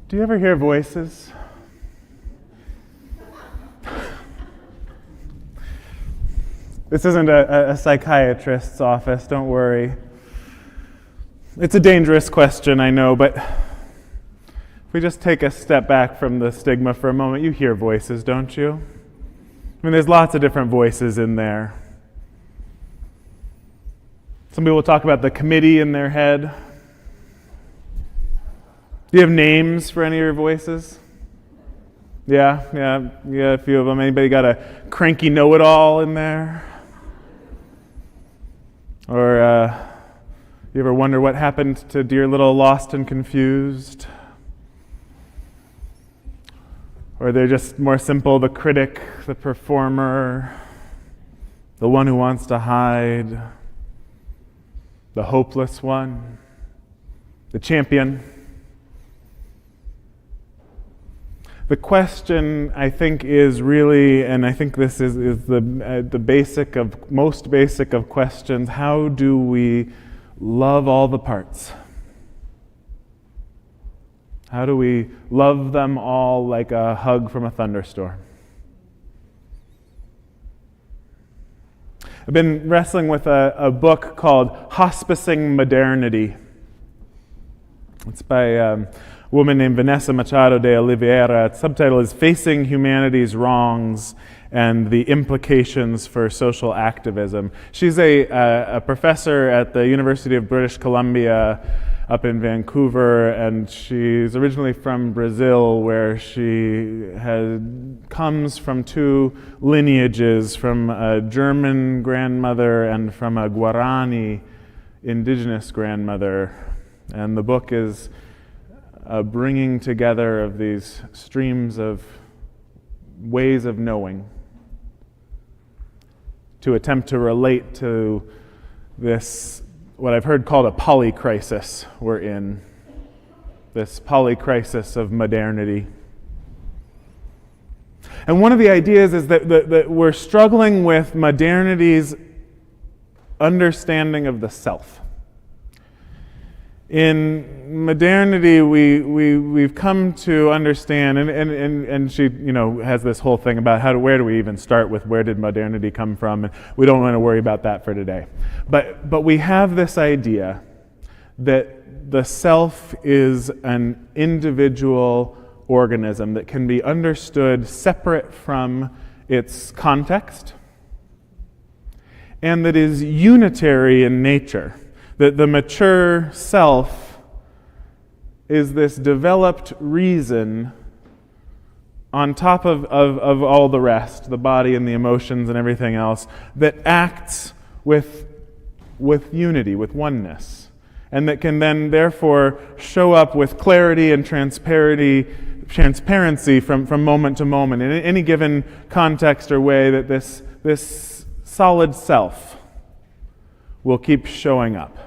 Do you ever hear voices? This isn't a psychiatrist's office, don't worry. It's a dangerous question, I know, but if we just take a step back from the stigma for a moment, you hear voices, don't you? I mean, there's lots of different voices in there. Some people talk about the committee in their head. Do you have names for any of your voices? Yeah, a few of them. Anybody got a cranky know-it-all in there? Or you ever wonder what happened to dear little Lost and Confused? Or they're just more simple, the critic, the performer, the one who wants to hide, the hopeless one, the champion. The question, I think, is really, and I think this is the basic of, most basic of questions, how do we love all the parts? How do we love them all like a hug from a thunderstorm? I've been wrestling with a book called Hospicing Modernity. It's by a woman named Vanessa Machado de Oliveira. Its subtitle is Facing Humanity's Wrongs and the Implications for Social Activism. She's a professor at the University of British Columbia up in Vancouver, and she's originally from Brazil, where she comes from two lineages, from a German grandmother and from a Guarani indigenous grandmother. And the book is a bringing together of these streams of ways of knowing to attempt to relate to this, what I've heard called a polycrisis we're in, this polycrisis of modernity. And one of the ideas is that we're struggling with modernity's understanding of the self. In modernity, we've come to understand, and she has this whole thing about where do we even start with where did modernity come from, and we don't want to worry about that for today. But we have this idea that the self is an individual organism that can be understood separate from its context, and that is unitary in nature. That the mature self is this developed reason on top of all the rest, the body and the emotions and everything else, that acts with unity, with oneness, and that can then therefore show up with clarity and transparency from moment to moment in any given context or way, that this solid self will keep showing up.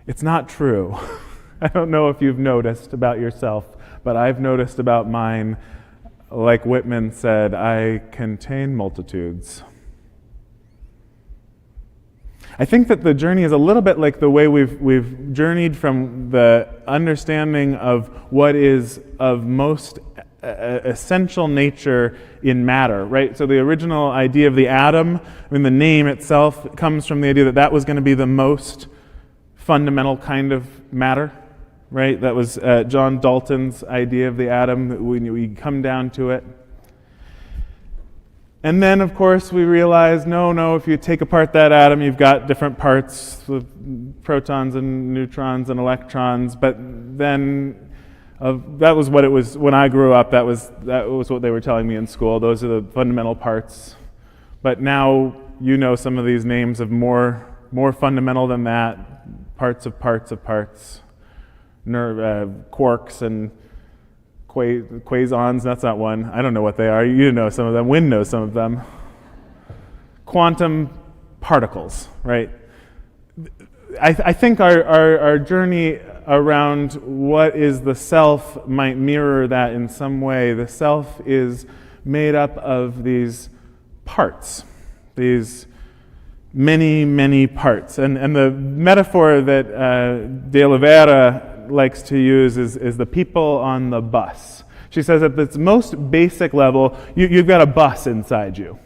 It's not true. I don't know if you've noticed about yourself, but I've noticed about mine. Like Whitman said, I contain multitudes. I think that the journey is a little bit like the way we've journeyed from the understanding of what is of most essential nature in matter, right? So the original idea of the atom, the name itself comes from the idea that was going to be the most fundamental kind of matter, right? That was John Dalton's idea of the atom, when we come down to it. And then, of course, we realize, no, if you take apart that atom, you've got different parts with protons and neutrons and electrons, but then that was what it was when I grew up. That was what they were telling me in school. Those are the fundamental parts. But now some of these names of more fundamental than that, parts of parts, quarks and quasons. That's not one. I don't know what they are. You know some of them. Wynn knows some of them. Quantum particles, right? I think our journey around what is the self might mirror that in some way. The self is made up of these parts, these many, many parts. And the metaphor that De Oliveira likes to use is the people on the bus. She says at its most basic level, you've got a bus inside you.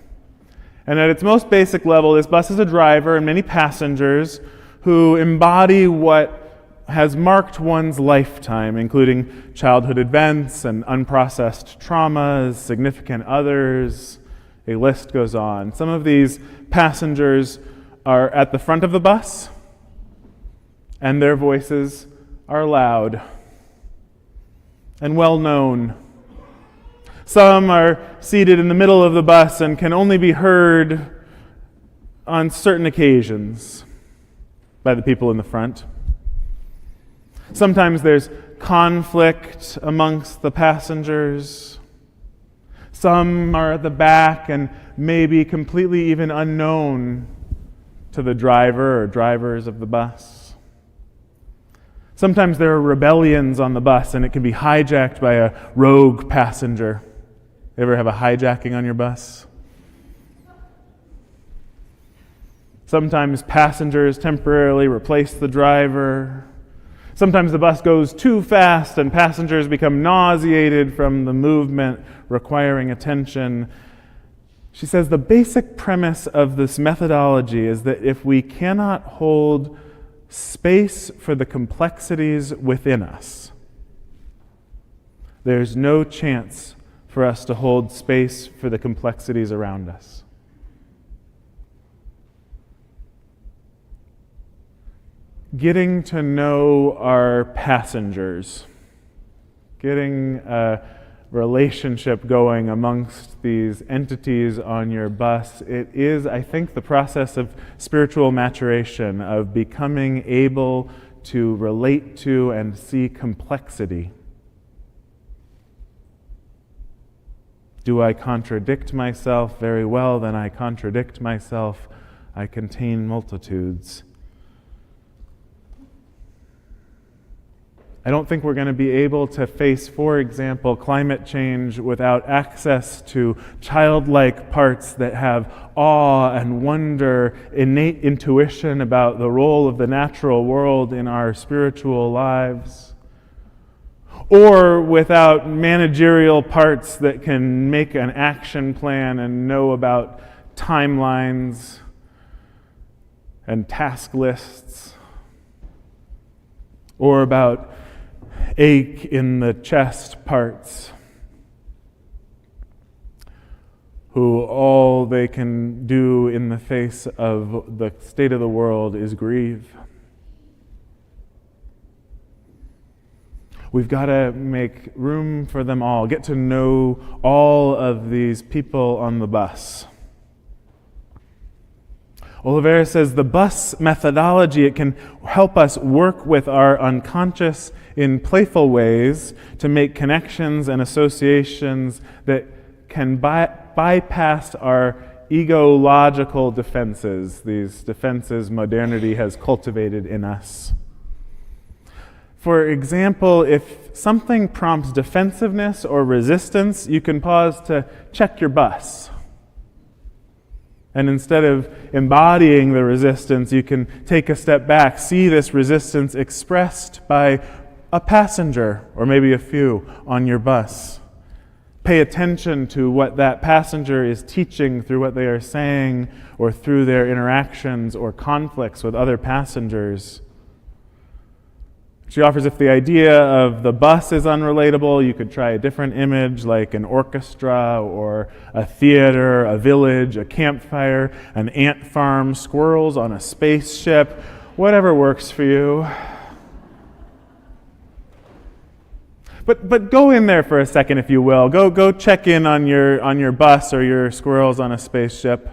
And at its most basic level, this bus is a driver and many passengers who embody what has marked one's lifetime, including childhood events and unprocessed traumas, significant others. A list goes on. Some of these passengers are at the front of the bus, and their voices are loud and well known. Some are seated in the middle of the bus and can only be heard on certain occasions by the people in the front. Sometimes there's conflict amongst the passengers. Some are at the back and maybe completely even unknown to the driver or drivers of the bus. Sometimes there are rebellions on the bus and it can be hijacked by a rogue passenger. You ever have a hijacking on your bus? Sometimes passengers temporarily replace the driver. Sometimes the bus goes too fast and passengers become nauseated from the movement requiring attention. She says the basic premise of this methodology is that if we cannot hold space for the complexities within us, there's no chance for us to hold space for the complexities around us. Getting to know our passengers, getting a relationship going amongst these entities on your bus, it is, I think, the process of spiritual maturation, of becoming able to relate to and see complexity. Do I contradict myself? Very well, then I contradict myself. I contain multitudes. I don't think we're going to be able to face, for example, climate change without access to childlike parts that have awe and wonder, innate intuition about the role of the natural world in our spiritual lives. Or without managerial parts that can make an action plan and know about timelines and task lists. Or about ache in the chest parts, who all they can do in the face of the state of the world is grieve. We've got to make room for them all, get to know all of these people on the bus. Oliveira says the bus methodology, it can help us work with our unconscious in playful ways to make connections and associations that can bypass our ego-logical defenses, these defenses modernity has cultivated in us. For example, if something prompts defensiveness or resistance, you can pause to check your bus. And instead of embodying the resistance, you can take a step back, see this resistance expressed by a passenger, or maybe a few, on your bus. Pay attention to what that passenger is teaching through what they are saying, or through their interactions or conflicts with other passengers. She offers if the idea of the bus is unrelatable, you could try a different image like an orchestra or a theater, a village, a campfire, an ant farm, squirrels on a spaceship, whatever works for you. But go in there for a second, if you will. Go check in on your bus or your squirrels on a spaceship.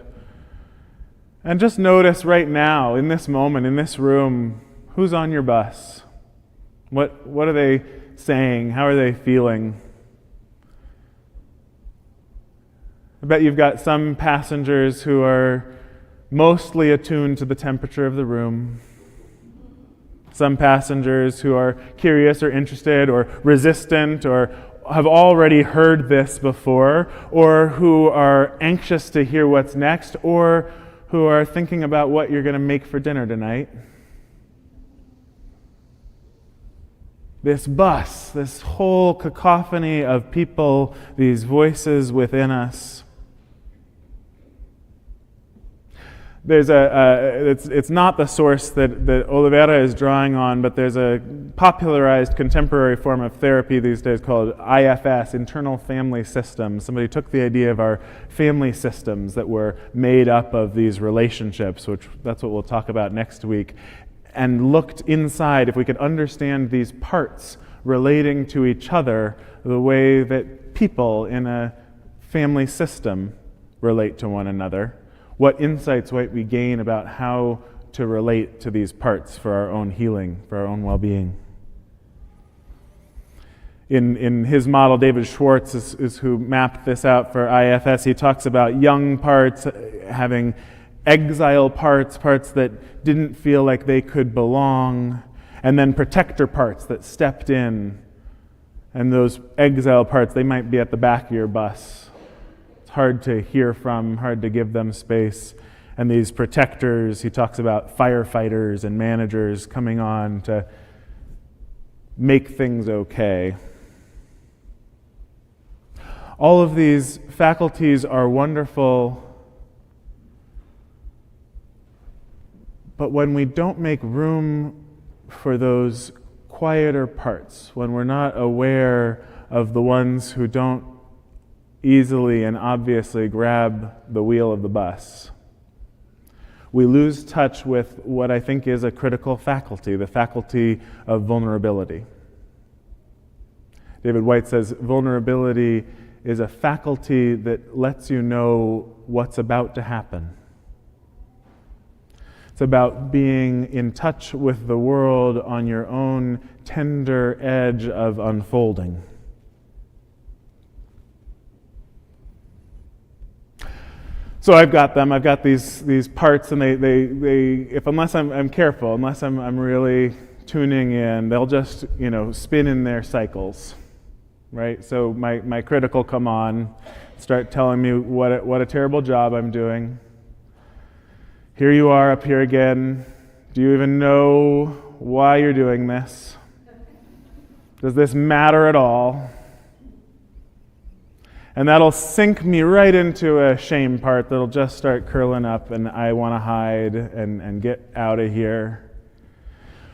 And just notice right now, in this moment, in this room, who's on your bus? What are they saying? How are they feeling? I bet you've got some passengers who are mostly attuned to the temperature of the room. Some passengers who are curious or interested or resistant or have already heard this before, or who are anxious to hear what's next, or who are thinking about what you're going to make for dinner tonight. This bus, this whole cacophony of people, these voices within us. There's it's not the source that Oliveira is drawing on, but there's a popularized contemporary form of therapy these days called IFS, internal family systems. Somebody took the idea of our family systems that were made up of these relationships, which that's what we'll talk about next week, and looked inside if we could understand these parts relating to each other the way that people in a family system relate to one another. What insights might we gain about how to relate to these parts for our own healing, for our own well-being? In his model, David Schwartz is who mapped this out for IFS. He talks about young parts having exile parts that didn't feel like they could belong, and then protector parts that stepped in. And those exile parts, they might be at the back of your bus. Hard to hear from, hard to give them space. And these protectors, he talks about firefighters and managers coming on to make things okay. All of these faculties are wonderful, but when we don't make room for those quieter parts, when we're not aware of the ones who don't easily and obviously grab the wheel of the bus, we lose touch with what I think is a critical faculty, the faculty of vulnerability. David White says, vulnerability is a faculty that lets you know what's about to happen. It's about being in touch with the world on your own tender edge of unfolding. So I've got them. I've got these parts, and they unless I'm careful, unless I'm really tuning in, they'll just spin in their cycles, right? So my critical come on, start telling me what a terrible job I'm doing. Here you are up here again. Do you even know why you're doing this? Does this matter at all? And that'll sink me right into a shame part that'll just start curling up, and I want to hide and get out of here.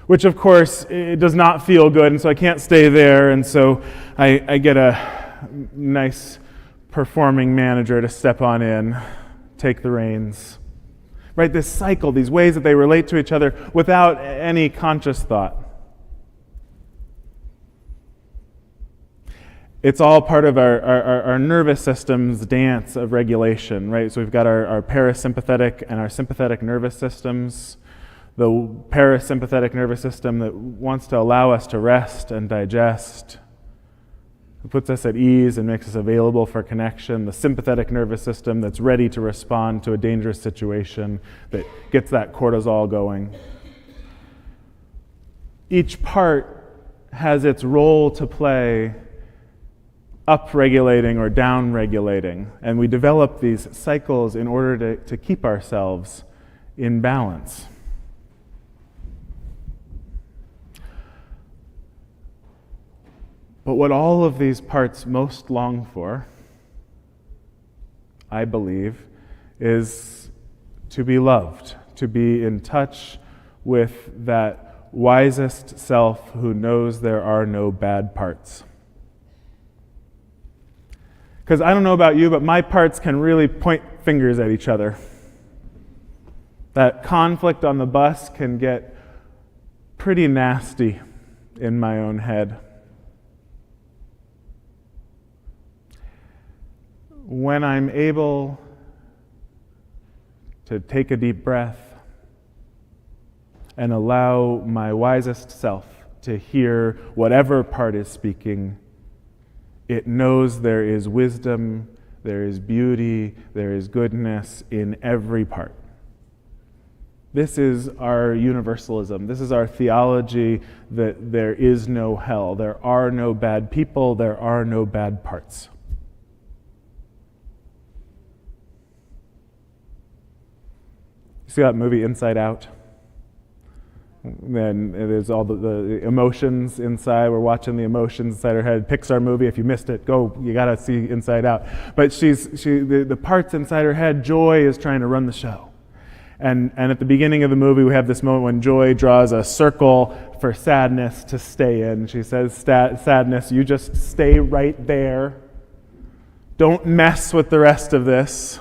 Which, of course, it does not feel good, and so I can't stay there, and so I get a nice performing manager to step on in, take the reins. Right, this cycle, these ways that they relate to each other without any conscious thought. It's all part of our nervous system's dance of regulation, right? So we've got our parasympathetic and our sympathetic nervous systems. The parasympathetic nervous system that wants to allow us to rest and digest. It puts us at ease and makes us available for connection. The sympathetic nervous system that's ready to respond to a dangerous situation, that gets that cortisol going. Each part has its role to play, up-regulating or down-regulating. And we develop these cycles in order to keep ourselves in balance. But what all of these parts most long for, I believe, is to be loved, to be in touch with that wisest self who knows there are no bad parts. Because I don't know about you, but my parts can really point fingers at each other. That conflict on the bus can get pretty nasty in my own head. When I'm able to take a deep breath and allow my wisest self to hear whatever part is speaking, it knows there is wisdom, there is beauty, there is goodness in every part. This is our universalism. This is our theology that there is no hell. There are no bad people. There are no bad parts. see that movie Inside Out? Then there's all the emotions inside. We're watching the emotions inside her head. Pixar movie. If you missed it, go. You gotta see Inside Out. But the parts inside her head. Joy is trying to run the show, and at the beginning of the movie, we have this moment when Joy draws a circle for Sadness to stay in. She says, "Sadness, you just stay right there. Don't mess with the rest of this."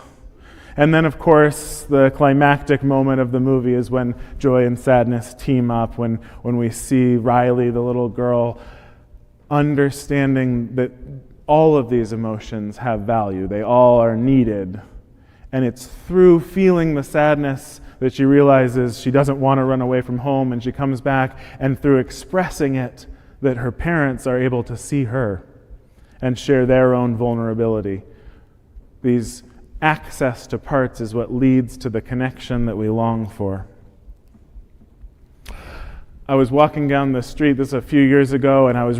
And then, of course, the climactic moment of the movie is when Joy and Sadness team up, when we see Riley, the little girl, understanding that all of these emotions have value. They all are needed. And it's through feeling the sadness that she realizes she doesn't want to run away from home, and she comes back, and through expressing it, that her parents are able to see her and share their own vulnerability. These access to parts is what leads to the connection that we long for. I was walking down the street, this a few years ago, and I was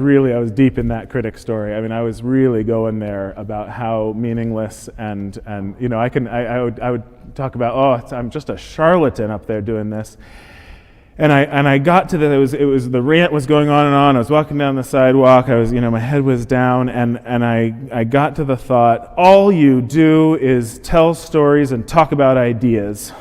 deep in that critic story. I mean, I was really going there about how meaningless and you know, I would talk about, I'm just a charlatan up there doing this. And I got to the rant was going on and on. I was walking down the sidewalk. My head was down, and I got to the thought, all you do is tell stories and talk about ideas.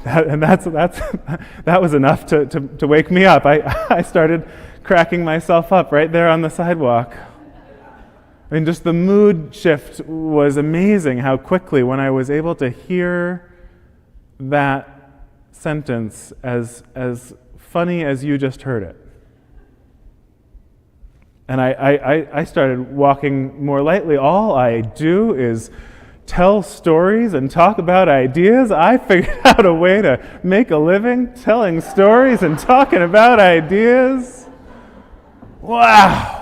That was enough to wake me up. I started cracking myself up right there on the sidewalk. I mean, just the mood shift was amazing. How quickly, when I was able to hear that sentence as funny as you just heard it. And I started walking more lightly. All I do is tell stories and talk about ideas. I figured out a way to make a living telling stories and talking about ideas. Wow!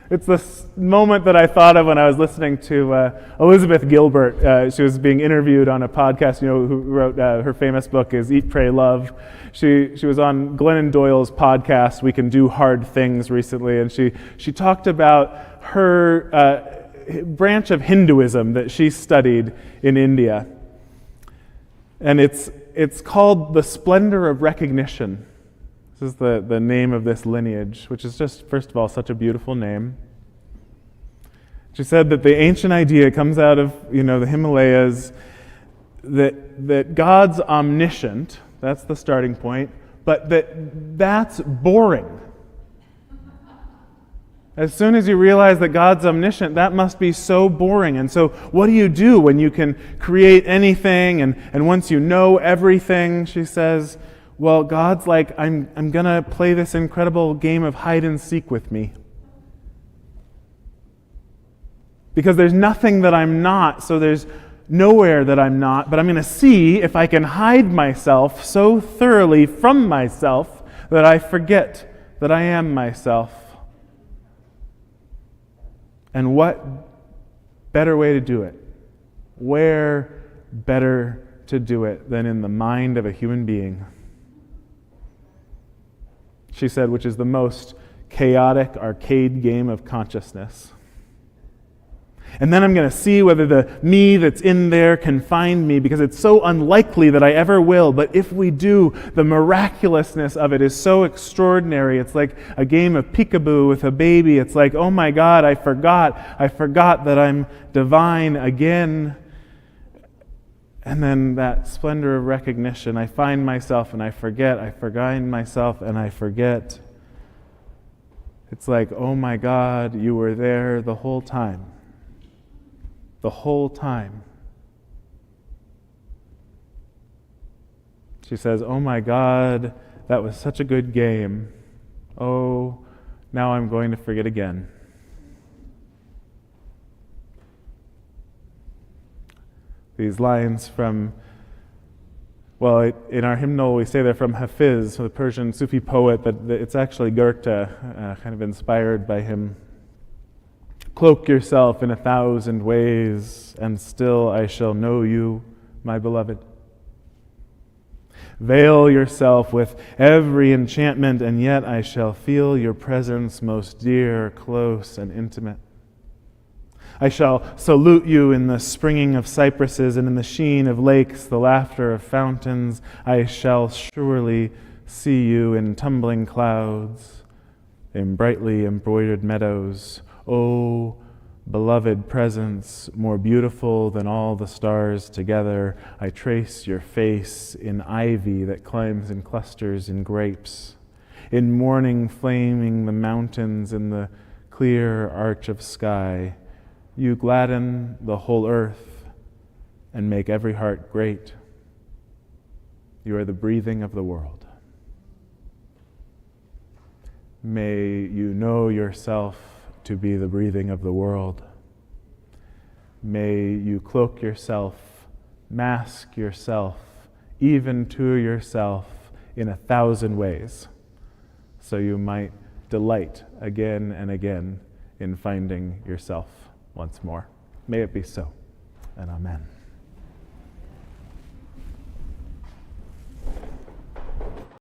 It's this moment that I thought of when I was listening to Elizabeth Gilbert. She was being interviewed on a podcast, who wrote her famous book is Eat, Pray, Love. She was on Glennon Doyle's podcast, We Can Do Hard Things, recently, and she talked about her branch of Hinduism that she studied in India. And it's called the Splendor of Recognition. This is the name of this lineage, which is just, first of all, such a beautiful name. She said that the ancient idea comes out of, the Himalayas, that God's omniscient, that's the starting point, but that's boring. As soon as you realize that God's omniscient, that must be so boring. And so what do you do when you can create anything and once you know everything, she says, well, God's like, I'm going to play this incredible game of hide and seek with me. Because there's nothing that I'm not, so there's nowhere that I'm not, but I'm going to see if I can hide myself so thoroughly from myself that I forget that I am myself. And what better way to do it? Where better to do it than in the mind of a human being? She said, which is the most chaotic arcade game of consciousness. And then I'm going to see whether the me that's in there can find me, because it's so unlikely that I ever will. But if we do, the miraculousness of it is so extraordinary. It's like a game of peekaboo with a baby. It's like, oh my God, I forgot that I'm divine again. And then that splendor of recognition, I find myself and I forget, I find myself and I forget. It's like, oh my God, you were there the whole time. The whole time. She says, oh my God, that was such a good game. Oh, now I'm going to forget again. These lines from, in our hymnal we say they're from Hafiz, the Persian Sufi poet, but it's actually Goethe, kind of inspired by him. Cloak yourself in 1,000 ways, and still I shall know you, my beloved. Veil yourself with every enchantment, and yet I shall feel your presence most dear, close, and intimate. I shall salute you in the springing of cypresses and in the sheen of lakes, the laughter of fountains. I shall surely see you in tumbling clouds, in brightly embroidered meadows. O beloved presence, more beautiful than all the stars together, I trace your face in ivy that climbs in clusters in grapes, in morning flaming the mountains in the clear arch of sky. You gladden the whole earth and make every heart great. You are the breathing of the world. May you know yourself to be the breathing of the world. May you cloak yourself, mask yourself, even to yourself in 1,000 ways, so you might delight again and again in finding yourself once more. May it be so, and amen.